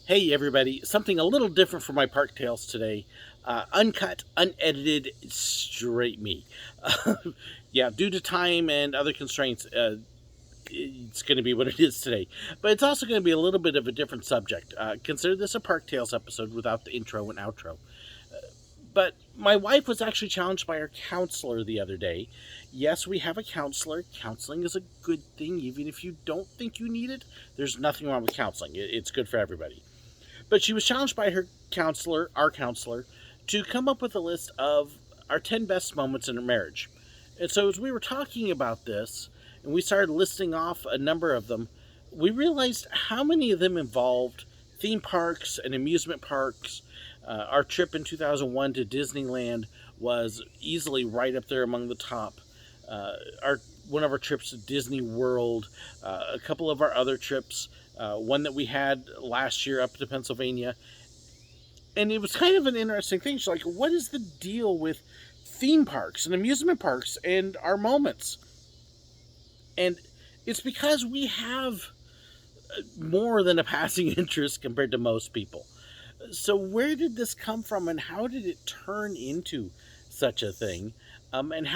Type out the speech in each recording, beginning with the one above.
Hey everybody, something a little different for my park tales today. Uncut, unedited, straight me. Yeah, due to time and other constraints, it's going to be what it is today. But it's also going to be a little bit of a different subject. Consider this a Park Tales episode without the intro and outro. But my wife was actually challenged by her counselor the other day. Yes, we have a counselor. Counseling is a good thing, even if you don't think you need it. There's nothing wrong with counseling, it's good for everybody. But she was challenged by her counselor, our counselor, to come up with a list of our 10 best moments in a marriage. And so as we were talking about this, and we started listing off a number of them, we realized how many of them involved theme parks and amusement parks. Our trip in 2001 to Disneyland was easily right up there among the top. Our one of our trips to Disney World, a couple of our other trips, one that we had last year up to Pennsylvania. And it was kind of an interesting thing. She's like, what is the deal with theme parks and amusement parks and our moments? And it's because we have more than a passing interest compared to most people. So where did this come from, and how did it turn into such a thing? And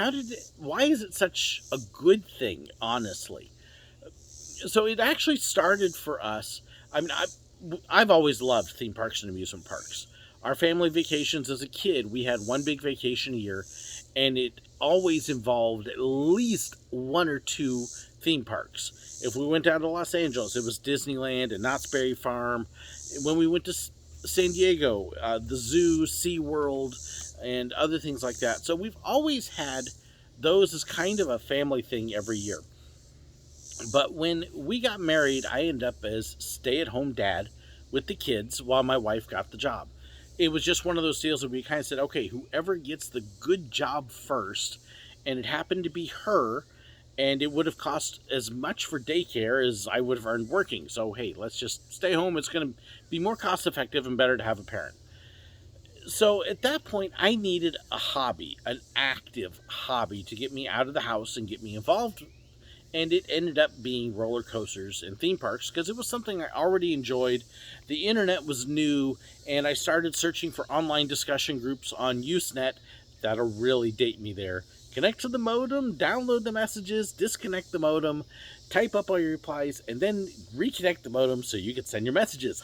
why is it such a good thing, honestly? So it actually started for us. I mean, I've always loved theme parks and amusement parks. Our family vacations as a kid, we had one big vacation a year, and it always involved at least one or two theme parks. If we went down to Los Angeles, it was Disneyland and Knott's Berry Farm. When we went to San Diego, the zoo, SeaWorld, and other things like that. So we've always had those as kind of a family thing every year. But when we got married, I ended up as stay-at-home dad with the kids while my wife got the job. It was just one of those deals where we kind of said, okay, whoever gets the good job first, and it happened to be her, and it would have cost as much for daycare as I would have earned working. So, hey, let's just stay home. It's going to be more cost-effective and better to have a parent. So at that point, I needed a hobby, an active hobby, to get me out of the house and get me involved. And it ended up being roller coasters and theme parks because it was something I already enjoyed. The internet was new, and I started searching for online discussion groups on Usenet. That'll really date me there. Connect to the modem, download the messages, disconnect the modem, type up all your replies, and then reconnect the modem so you can send your messages.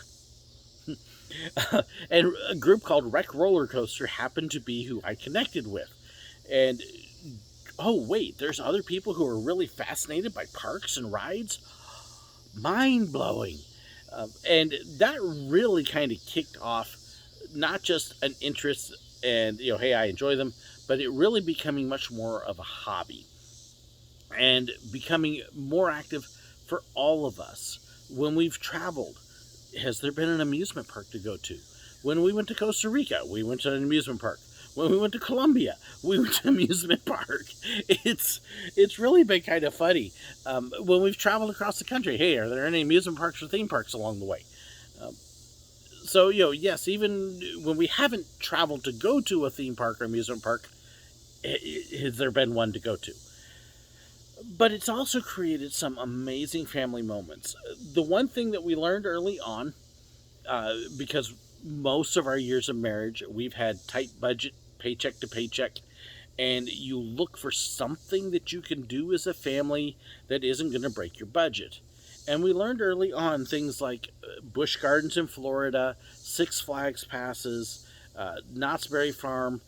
And a group called Rec Roller Coaster happened to be who I connected with. And oh, wait, there's other people who are really fascinated by parks and rides? Mind-blowing. And that really kind of kicked off not just an interest and, hey, I enjoy them, but it really becoming much more of a hobby and becoming more active for all of us. When we've traveled, has there been an amusement park to go to? When we went to Costa Rica, we went to an amusement park. When we went to Colombia, we went to an amusement park. It's really been kind of funny. When we've traveled across the country, hey, are there any amusement parks or theme parks along the way? So, yes, even when we haven't traveled to go to a theme park or amusement park, has there been one to go to? But it's also created some amazing family moments. The one thing that we learned early on, because most of our years of marriage, we've had tight budget, paycheck to paycheck, and you look for something that you can do as a family that isn't going to break your budget. And we learned early on things like Busch Gardens in Florida, Six Flags passes, Knott's Berry Farm,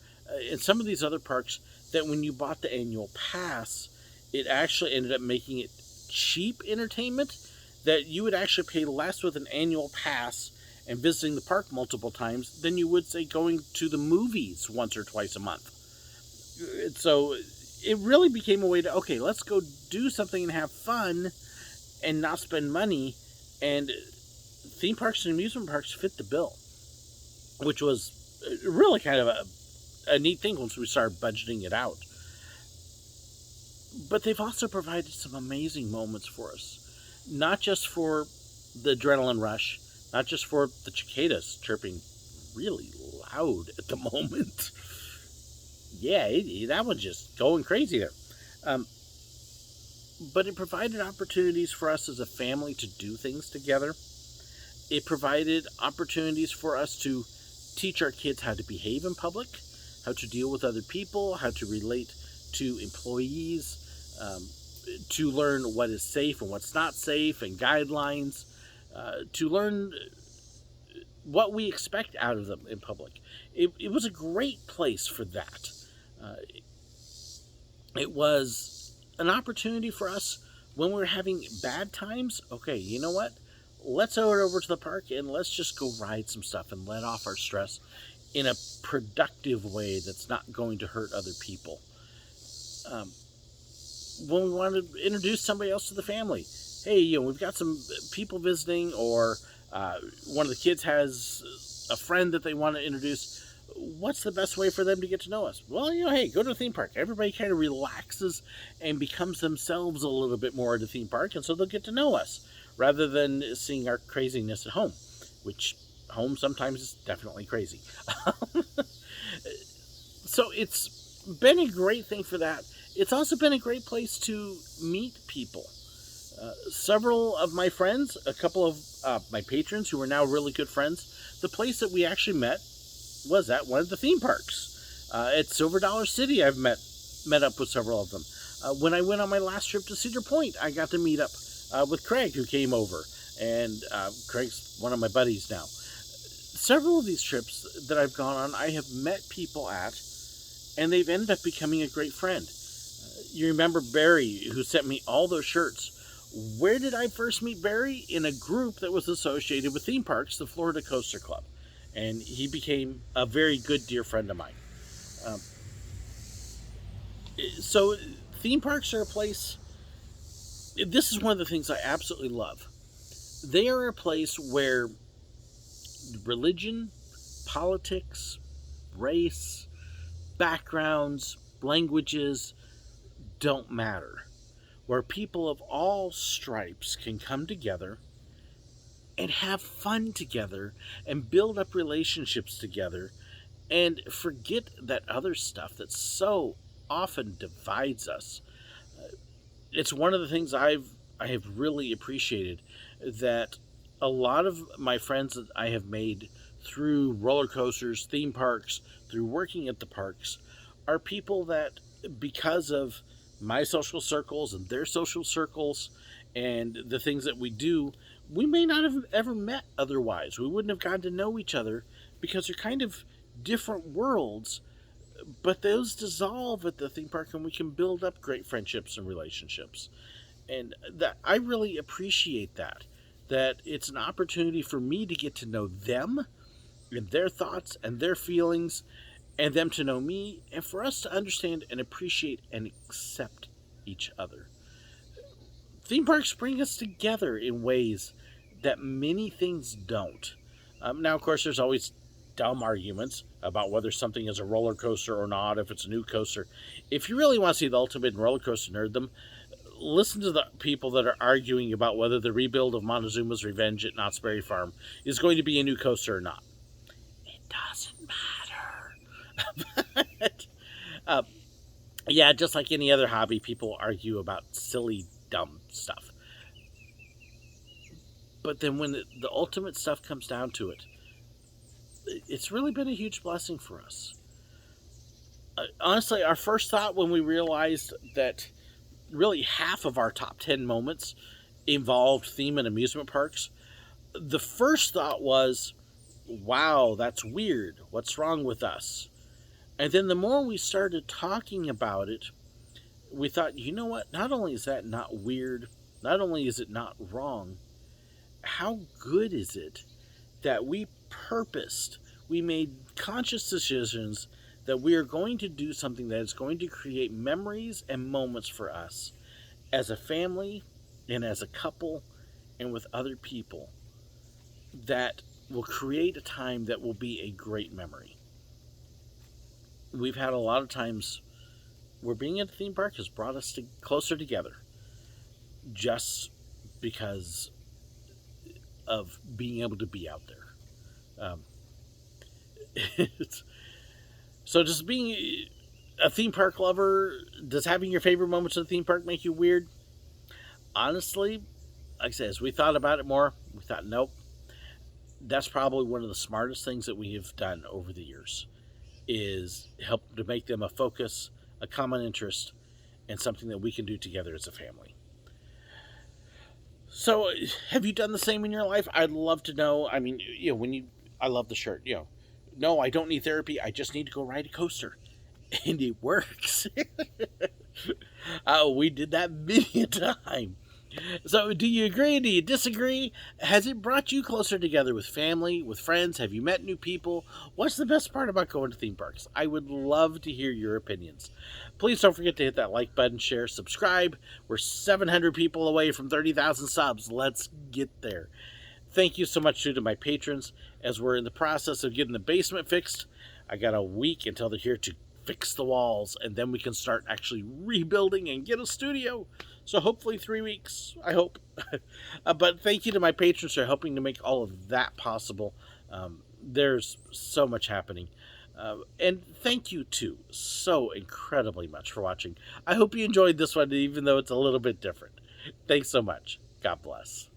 and some of these other parks that when you bought the annual pass, it actually ended up making it cheap entertainment, that you would actually pay less with an annual pass and visiting the park multiple times than you would, say, going to the movies once or twice a month. So it really became a way to, okay, let's go do something and have fun and not spend money. And theme parks and amusement parks fit the bill, which was really kind of a neat thing once we started budgeting it out. But they've also provided some amazing moments for us, not just for the adrenaline rush, not just for the cicadas chirping really loud at the moment. Yeah, that one's just going crazy there. But it provided opportunities for us as a family to do things together. It provided opportunities for us to teach our kids how to behave in public, how to deal with other people, how to relate to employees, to learn what is safe and what's not safe, and guidelines, to learn what we expect out of them in public. It was a great place for that. Uh, it was an opportunity for us when we were having bad times. Okay, you know what? Let's go over to the park and let's just go ride some stuff and let off our stress in a productive way that's not going to hurt other people. Um, when we want to introduce somebody else to the family, hey, we've got some people visiting, or one of the kids has a friend that they want to introduce. What's the best way for them to get to know us? Well, hey, go to a theme park. Everybody kind of relaxes and becomes themselves a little bit more at a theme park, and so they'll get to know us rather than seeing our craziness at home, which home sometimes is definitely crazy. So it's been a great thing for that. It's also been a great place to meet people. Several of my friends, a couple of my patrons who are now really good friends, the place that we actually met was at one of the theme parks. At Silver Dollar City, I've met up with several of them. When I went on my last trip to Cedar Point, I got to meet up with Craig, who came over. And Craig's one of my buddies now. Several of these trips that I've gone on, I have met people at, and they've ended up becoming a great friend. You remember Barry, who sent me all those shirts. Where did I first meet Barry? In a group that was associated with theme parks, the Florida Coaster Club. And he became a very good dear friend of mine. So theme parks are a place, this is one of the things I absolutely love. They are a place where religion, politics, race, backgrounds, languages don't matter. Where people of all stripes can come together and have fun together and build up relationships together and forget that other stuff that so often divides us. It's one of the things I have really appreciated, that a lot of my friends that I have made through roller coasters, theme parks, through working at the parks, are people that, because of my social circles and their social circles and the things that we do, we may not have ever met otherwise. We wouldn't have gotten to know each other because they're kind of different worlds, but those dissolve at the theme park and we can build up great friendships and relationships. And that I really appreciate that it's an opportunity for me to get to know them and their thoughts and their feelings, and them to know me, and for us to understand and appreciate and accept each other. Theme parks bring us together in ways that many things don't. Now, of course, there's always dumb arguments about whether something is a roller coaster or not, if it's a new coaster. If you really want to see the ultimate in roller coaster nerddom, listen to the people that are arguing about whether the rebuild of Montezuma's Revenge at Knott's Berry Farm is going to be a new coaster or not. It doesn't matter. But, yeah, just like any other hobby, people argue about silly, dumb stuff. But then when the ultimate stuff comes down to it, it's really been a huge blessing for us. Honestly, our first thought when we realized that really half of our top 10 moments involved theme and amusement parks, the first thought was, wow, that's weird. What's wrong with us? And then the more we started talking about it, we thought, you know what? Not only is that not weird, not only is it not wrong, how good is it that we made conscious decisions that we are going to do something that is going to create memories and moments for us as a family and as a couple and with other people, that will create a time that will be a great memory. We've had a lot of times where being at a theme park has brought us closer together just because of being able to be out there. So just being a theme park lover, does having your favorite moments of the theme park make you weird? Honestly, like I said, as we thought about it more, we thought, nope. that's probably one of the smartest things that we have done over the years, is help to make them a focus, a common interest, and something that we can do together as a family. So, have you done the same in your life? I'd love to know. I mean, I love the shirt. No, I don't need therapy. I just need to go ride a coaster, and it works. We did that many a time. So, do you agree? Do you disagree? Has it brought you closer together with family, with friends? Have you met new people? What's the best part about going to theme parks? I would love to hear your opinions. Please don't forget to hit that like button, share, subscribe. We're 700 people away from 30,000 subs. Let's get there. Thank you so much to my patrons. As we're in the process of getting the basement fixed, I got a week until they're here to fix the walls, and then we can start actually rebuilding and get a studio. So hopefully 3 weeks, I hope. But thank you to my patrons for helping to make all of that possible. There's so much happening. And thank you, too, so incredibly much for watching. I hope you enjoyed this one, even though it's a little bit different. Thanks so much. God bless.